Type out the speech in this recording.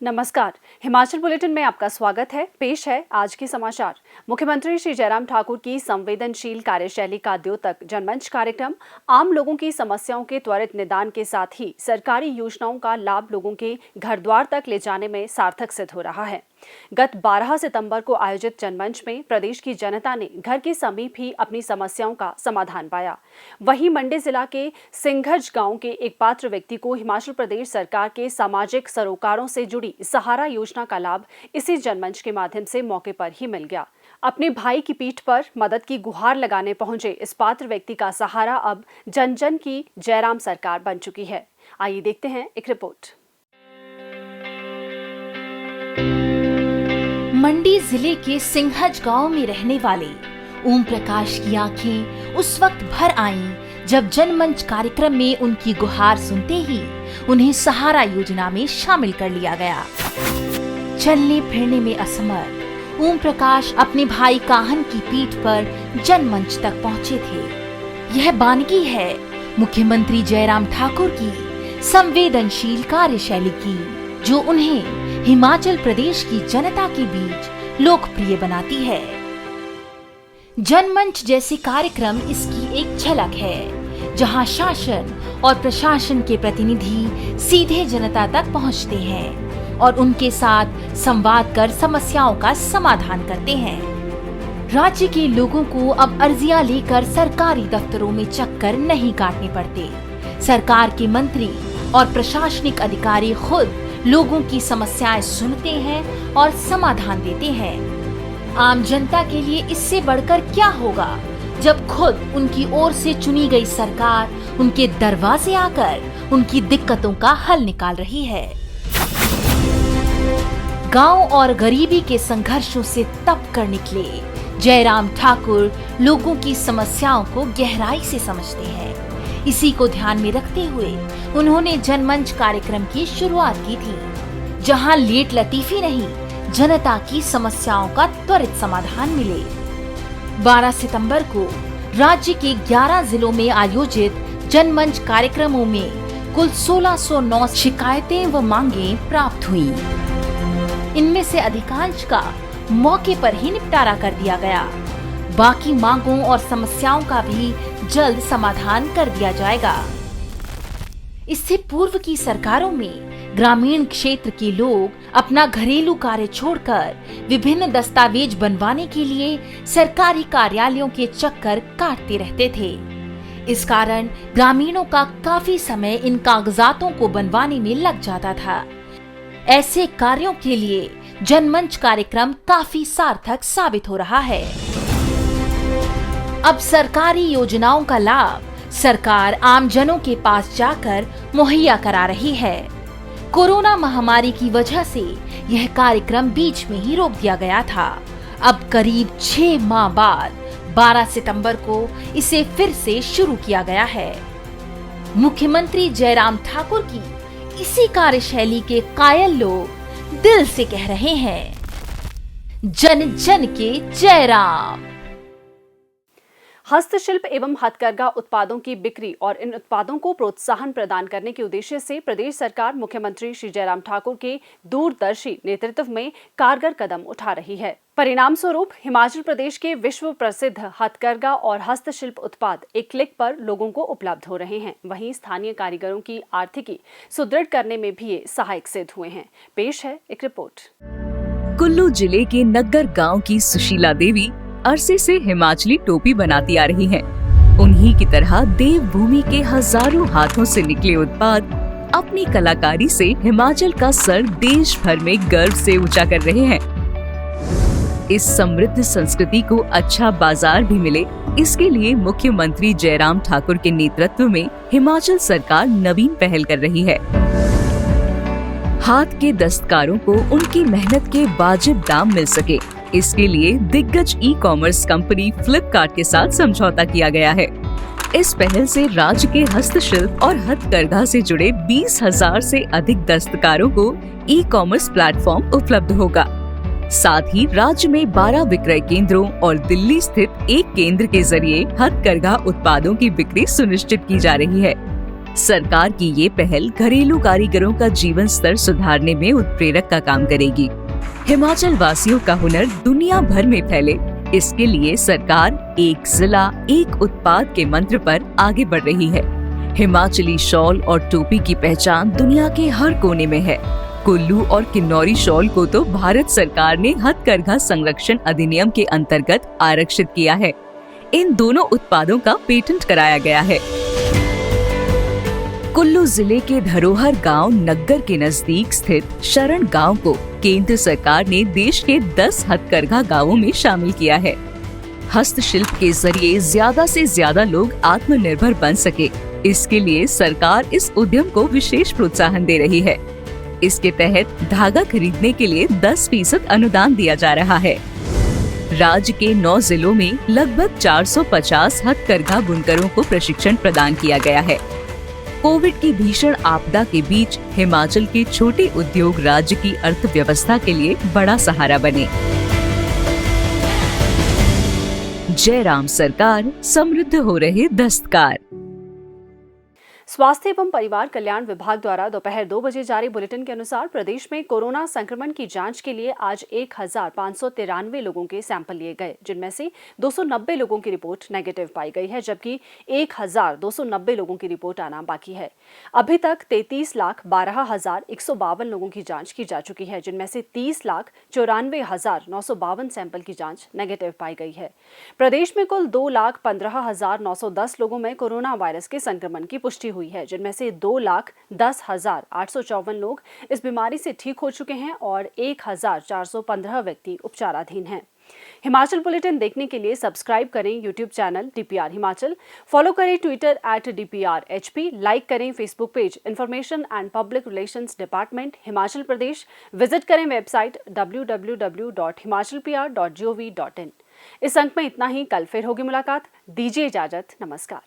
नमस्कार। हिमाचल बुलेटिन में आपका स्वागत है। पेश है आज के समाचार। मुख्यमंत्री श्री जयराम ठाकुर की संवेदनशील कार्यशैली का द्योतक जनमंच कार्यक्रम आम लोगों की समस्याओं के त्वरित निदान के साथ ही सरकारी योजनाओं का लाभ लोगों के घर द्वार तक ले जाने में सार्थक सिद्ध हो रहा है। गत 12 सितंबर को आयोजित जनमंच में प्रदेश की जनता ने घर के समीप ही अपनी समस्याओं का समाधान पाया। वहीं मंडी जिला के सिंघज गांव के एक पात्र व्यक्ति को हिमाचल प्रदेश सरकार के सामाजिक सरोकारों से जुड़ी सहारा योजना का लाभ इसी जनमंच के माध्यम से मौके पर ही मिल गया। अपने भाई की पीठ पर मदद की गुहार लगाने पहुंचे इस पात्र व्यक्ति का सहारा अब जन जन की जयराम सरकार बन चुकी है। आइए देखते हैं एक रिपोर्ट। मंडी जिले के सिंघज गांव में रहने वाले ओम प्रकाश की आंखें उस वक्त भर आईं जब जनमंच कार्यक्रम में उनकी गुहार सुनते ही उन्हें सहारा योजना में शामिल कर लिया गया। चलने फिरने में असमर्थ ओम प्रकाश अपने भाई काहन की पीठ पर जनमंच तक पहुंचे थे। यह बानगी है मुख्यमंत्री जयराम ठाकुर की संवेदनशील कार्यशैली की, जो उन्हें हिमाचल प्रदेश की जनता के बीच लोकप्रिय बनाती है। जनमंच जैसे कार्यक्रम इसकी एक झलक है, जहां शासन और प्रशासन के प्रतिनिधि सीधे जनता तक पहुंचते हैं और उनके साथ संवाद कर समस्याओं का समाधान करते हैं। राज्य के लोगों को अब अर्जियां लेकर सरकारी दफ्तरों में चक्कर नहीं काटने पड़ते। सरकार के मंत्री और प्रशासनिक अधिकारी खुद लोगों की समस्याएं सुनते हैं और समाधान देते हैं। आम जनता के लिए इससे बढ़कर क्या होगा, जब खुद उनकी ओर से चुनी गई सरकार उनके दरवाजे आकर उनकी दिक्कतों का हल निकाल रही है। गांव और गरीबी के संघर्षों से तप कर निकले जयराम ठाकुर लोगों की समस्याओं को गहराई से समझते हैं। इसी को ध्यान में रखते हुए उन्होंने जनमंच कार्यक्रम की शुरुआत की थी, जहां लेट लतीफी नहीं, जनता की समस्याओं का त्वरित समाधान मिले। 12 सितंबर को राज्य के 11 जिलों में आयोजित जनमंच कार्यक्रमों में कुल 1609 शिकायतें व मांगें प्राप्त हुई। इनमें से अधिकांश का मौके पर ही निपटारा कर दिया गया। बाकी मांगों और समस्याओं का भी जल्द समाधान कर दिया जाएगा। इससे पूर्व की सरकारों में ग्रामीण क्षेत्र के लोग अपना घरेलू कार्य छोड़कर विभिन्न दस्तावेज बनवाने के लिए सरकारी कार्यालयों के चक्कर काटते रहते थे। इस कारण ग्रामीणों का काफी समय इन कागजातों को बनवाने में लग जाता था। ऐसे कार्यों के लिए जनमंच कार्यक्रम काफी सार्थक साबित हो रहा है। अब सरकारी योजनाओं का लाभ सरकार आम जनों के पास जाकर मुहैया करा रही है। कोरोना महामारी की वजह से यह कार्यक्रम बीच में ही रोक दिया गया था। अब करीब 6 माह बाद 12 सितंबर को इसे फिर से शुरू किया गया है। मुख्यमंत्री जयराम ठाकुर की इसी कार्यशैली के कायल लोग दिल से कह रहे हैं, जन जन के जयराम। हस्तशिल्प एवं हथकरघा उत्पादों की बिक्री और इन उत्पादों को प्रोत्साहन प्रदान करने के उद्देश्य से प्रदेश सरकार मुख्यमंत्री श्री जयराम ठाकुर के दूरदर्शी नेतृत्व में कारगर कदम उठा रही है। परिणाम स्वरूप हिमाचल प्रदेश के विश्व प्रसिद्ध हथकरघा और हस्तशिल्प उत्पाद एक क्लिक पर लोगों को उपलब्ध हो रहे हैं। वहीं स्थानीय कारीगरों की आर्थिकी सुदृढ़ करने में भी ये सहायक सिद्ध हुए हैं। पेश है एक रिपोर्ट। कुल्लू जिले के नग्गर गाँव की सुशीला देवी अरसे से हिमाचली टोपी बनाती आ रही हैं। उन्हीं की तरह देवभूमि के हजारों हाथों से निकले उत्पाद अपनी कलाकारी से हिमाचल का सर देश भर में गर्व से ऊंचा कर रहे हैं। इस समृद्ध संस्कृति को अच्छा बाजार भी मिले, इसके लिए मुख्यमंत्री जयराम ठाकुर के नेतृत्व में हिमाचल सरकार नवीन पहल कर रही है। हाथ के दस्तकारों को उनकी मेहनत के वाजिब दाम मिल सके, इसके लिए दिग्गज ई-कॉमर्स कंपनी फ्लिपकार्ट के साथ समझौता किया गया है। इस पहल से राज्य के हस्तशिल्प और हथकरघा से जुड़े 20,000 से अधिक दस्तकारों को ई-कॉमर्स प्लेटफॉर्म उपलब्ध होगा। साथ ही राज्य में 12 विक्रय केंद्रों और दिल्ली स्थित एक केंद्र के जरिए हथकरघा उत्पादों की बिक्री सुनिश्चित की जा रही है। सरकार की ये पहल घरेलू कारीगरों का जीवन स्तर सुधारने में उत्प्रेरक का काम करेगी। हिमाचल वासियों का हुनर दुनिया भर में फैले, इसके लिए सरकार एक जिला एक उत्पाद के मंत्र पर आगे बढ़ रही है। हिमाचली शॉल और टोपी की पहचान दुनिया के हर कोने में है। कुल्लू और किन्नौरी शॉल को तो भारत सरकार ने हथकरघा संरक्षण अधिनियम के अंतर्गत आरक्षित किया है। इन दोनों उत्पादों का पेटेंट कराया गया है। कुल्लू जिले के धरोहर गांव नग्गर के नजदीक स्थित शरण गांव को केंद्र सरकार ने देश के 10 हथकरघा गांवों में शामिल किया है। हस्तशिल्प के जरिए ज्यादा से ज्यादा लोग आत्मनिर्भर बन सके, इसके लिए सरकार इस उद्यम को विशेष प्रोत्साहन दे रही है। इसके तहत धागा खरीदने के लिए 10% अनुदान दिया जा रहा है। राज्य के 9 जिलों में लगभग 450 हथकरघा बुनकरों को प्रशिक्षण प्रदान किया गया है। कोविड की भीषण आपदा के बीच हिमाचल के छोटे उद्योग राज्य की अर्थव्यवस्था के लिए बड़ा सहारा बने। जयराम सरकार, समृद्ध हो रहे दस्तकार। स्वास्थ्य एवं परिवार कल्याण विभाग द्वारा दोपहर 2 बजे जारी बुलेटिन के अनुसार प्रदेश में कोरोना संक्रमण की जांच के लिए आज 1593 लोगों के सैंपल लिए गए, जिनमें से 290 लोगों की रिपोर्ट नेगेटिव पाई गई है, जबकि 1290 लोगों की रिपोर्ट आना बाकी है। अभी तक 33,12,152 लोगों की जांच की जा चुकी है, जिनमें से 30,94,952 सैंपल की जांच नेगेटिव पाई गई है। प्रदेश में कुल 2,15,910 लोगों में कोरोना वायरस के संक्रमण की पुष्टि हुई है, जिनमें से 2,10,854 लोग इस बीमारी से ठीक हो चुके हैं और 1,415 व्यक्ति उपचाराधीन हैं। हिमाचल बुलेटिन देखने के लिए सब्सक्राइब करें YouTube channel DPR Himachal, follow करें ट्विटर @DPRHP, लाइक करें Facebook page information and public relations department Himachal Pradesh, visit करें वेबसाइट www.himachalpr.gov.in। इस अंक में इतना ही, कल फिर होगी मुलाकात। दीजिए इजाजत, नमस्कार।